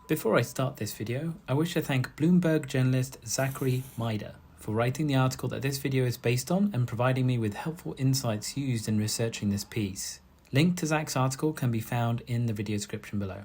Before I start this video, I wish to thank Bloomberg journalist Zachary Maida for writing the article that this video is based on and providing me with helpful insights used in researching this piece. Link to Zach's article can be found in the video description below.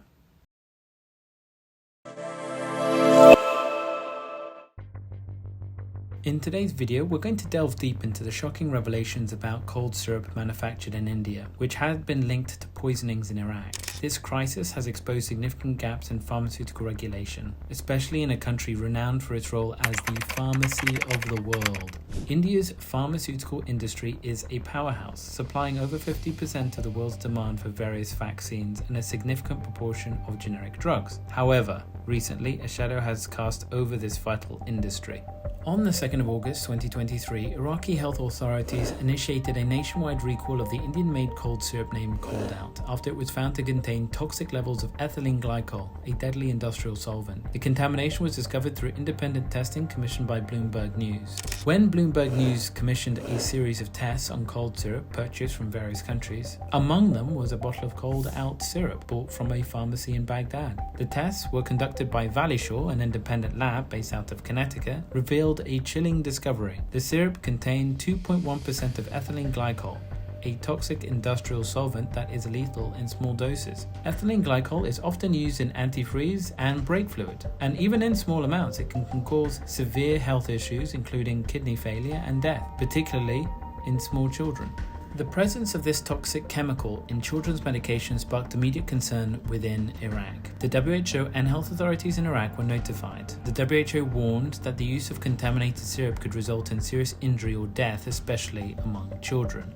In today's video, we're going to delve deep into the shocking revelations about cold syrup manufactured in India, which had been linked to poisonings in Iraq. This crisis has exposed significant gaps in pharmaceutical regulation, especially in a country renowned for its role as the pharmacy of the world. India's pharmaceutical industry is a powerhouse, supplying over 50% of the world's demand for various vaccines and a significant proportion of generic drugs. However, recently, a shadow has cast over this vital industry. On the 2nd of August 2023, Iraqi health authorities initiated a nationwide recall of the Indian-made cold syrup named Cold Out after it was found to contain toxic levels of ethylene glycol, a deadly industrial solvent. The contamination was discovered through independent testing commissioned by Bloomberg News. When Bloomberg News commissioned a series of tests on cold syrup purchased from various countries, among them was a bottle of Cold Out syrup bought from a pharmacy in Baghdad. The tests were conducted by Valley-Shore, an independent lab based out of Connecticut, revealed a chilling discovery. The syrup contained 2.1% of ethylene glycol, a toxic industrial solvent that is lethal in small doses. Ethylene glycol is often used in antifreeze and brake fluid, and even in small amounts it can cause severe health issues including kidney failure and death, particularly in small children. The presence of this toxic chemical in children's medication sparked immediate concern within Iraq. The WHO and health authorities in Iraq were notified. The WHO warned that the use of contaminated syrup could result in serious injury or death, especially among children.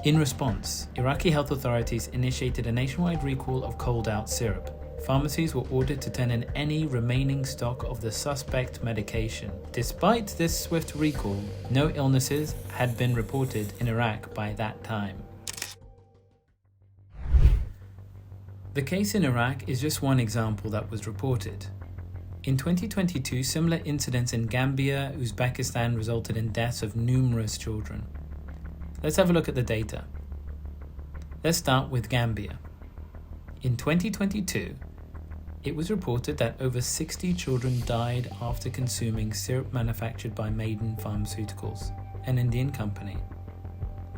In response, Iraqi health authorities initiated a nationwide recall of Cold Out syrup. Pharmacies were ordered to turn in any remaining stock of the suspect medication. Despite this swift recall, no illnesses had been reported in Iraq by that time. The case in Iraq is just one example that was reported. In 2022, similar incidents in Gambia, Uzbekistan resulted in deaths of numerous children. Let's have a look at the data. Let's start with Gambia. In 2022, it was reported that over 60 children died after consuming syrup manufactured by Maiden Pharmaceuticals, an Indian company.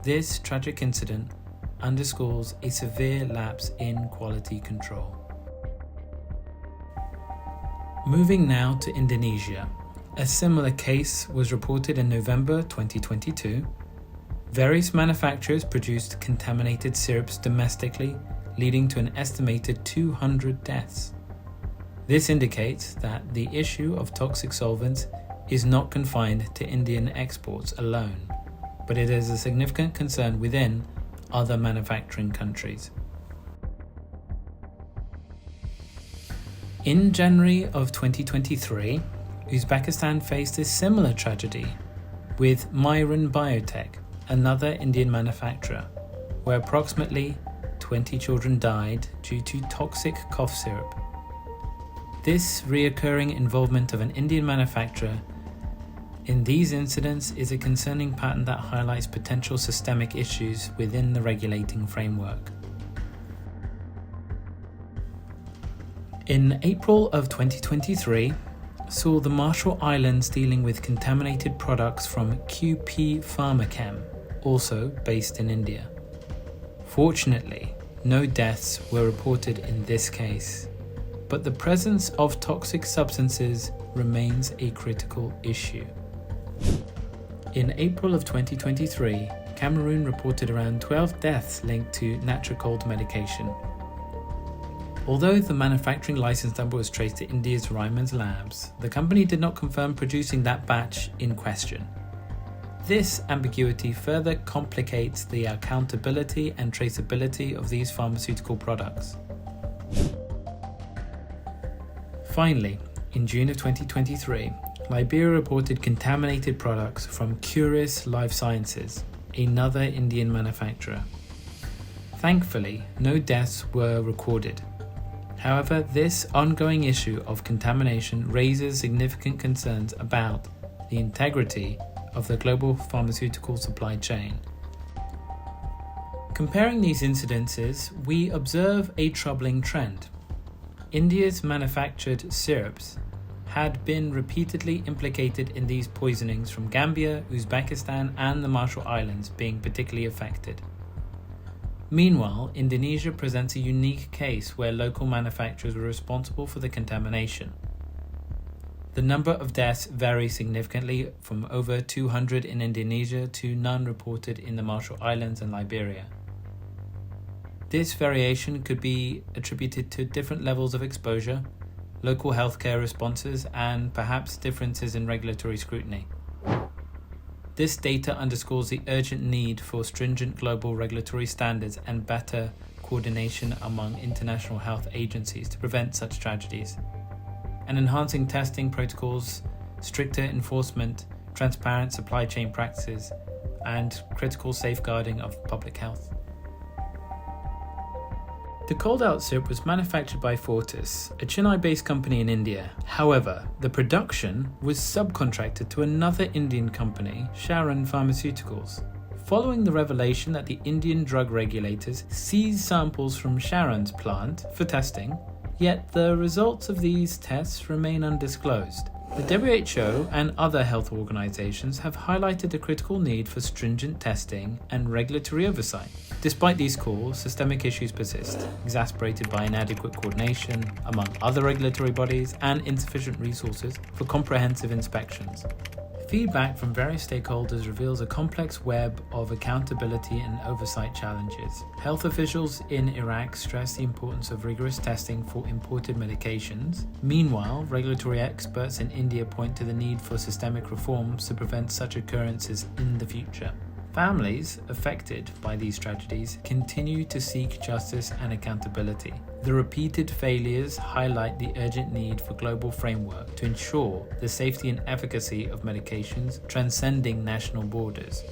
This tragic incident underscores a severe lapse in quality control. Moving now to Indonesia. A similar case was reported in November 2022. Various manufacturers produced contaminated syrups domestically, leading to an estimated 200 deaths. This indicates that the issue of toxic solvents is not confined to Indian exports alone, but it is a significant concern within other manufacturing countries. In January of 2023, Uzbekistan faced a similar tragedy with Myron Biotech, another Indian manufacturer, where approximately 20 children died due to toxic cough syrup. This reoccurring involvement of an Indian manufacturer in these incidents is a concerning pattern that highlights potential systemic issues within the regulating framework. In April of 2023, saw the Marshall Islands dealing with contaminated products from QP Pharmachem, also based in India. Fortunately, no deaths were reported in this case, but the presence of toxic substances remains a critical issue. In April of 2023, Cameroon reported around 12 deaths linked to Natracold medication. Although the manufacturing license number was traced to India's Ryman's labs, the company did not confirm producing that batch in question. This ambiguity further complicates the accountability and traceability of these pharmaceutical products. Finally, in June of 2023, Liberia reported contaminated products from Curis Life Sciences, another Indian manufacturer. Thankfully, no deaths were recorded. However, this ongoing issue of contamination raises significant concerns about the integrity of the global pharmaceutical supply chain. Comparing these incidences, we observe a troubling trend. India's manufactured syrups had been repeatedly implicated in these poisonings, from Gambia, Uzbekistan, and the Marshall Islands being particularly affected. Meanwhile, Indonesia presents a unique case where local manufacturers were responsible for the contamination. The number of deaths varies significantly, from over 200 in Indonesia to none reported in the Marshall Islands and Liberia. This variation could be attributed to different levels of exposure, local healthcare responses, and perhaps differences in regulatory scrutiny. This data underscores the urgent need for stringent global regulatory standards and better coordination among international health agencies to prevent such tragedies, and enhancing testing protocols, stricter enforcement, transparent supply chain practices, and critical safeguarding of public health. The cold-out syrup was manufactured by Fortis, a Chennai-based company in India. However, the production was subcontracted to another Indian company, Sharon Pharmaceuticals. Following the revelation that the Indian drug regulators seized samples from Sharon's plant for testing, yet the results of these tests remain undisclosed. The WHO and other health organizations have highlighted the critical need for stringent testing and regulatory oversight. Despite these calls, systemic issues persist, exacerbated by inadequate coordination among other regulatory bodies and insufficient resources for comprehensive inspections. Feedback from various stakeholders reveals a complex web of accountability and oversight challenges. Health officials in Iraq stress the importance of rigorous testing for imported medications. Meanwhile, regulatory experts in India point to the need for systemic reforms to prevent such occurrences in the future. Families affected by these tragedies continue to seek justice and accountability. The repeated failures highlight the urgent need for global framework to ensure the safety and efficacy of medications transcending national borders.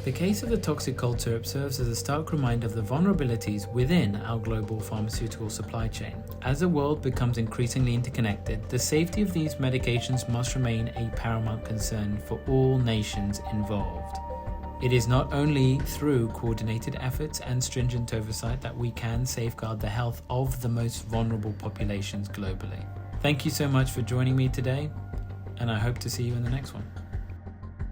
The case of the toxic cold syrup serves as a stark reminder of the vulnerabilities within our global pharmaceutical supply chain. As the world becomes increasingly interconnected, the safety of these medications must remain a paramount concern for all nations involved. It is not only through coordinated efforts and stringent oversight that we can safeguard the health of the most vulnerable populations globally. Thank you so much for joining me today, and I hope to see you in the next one.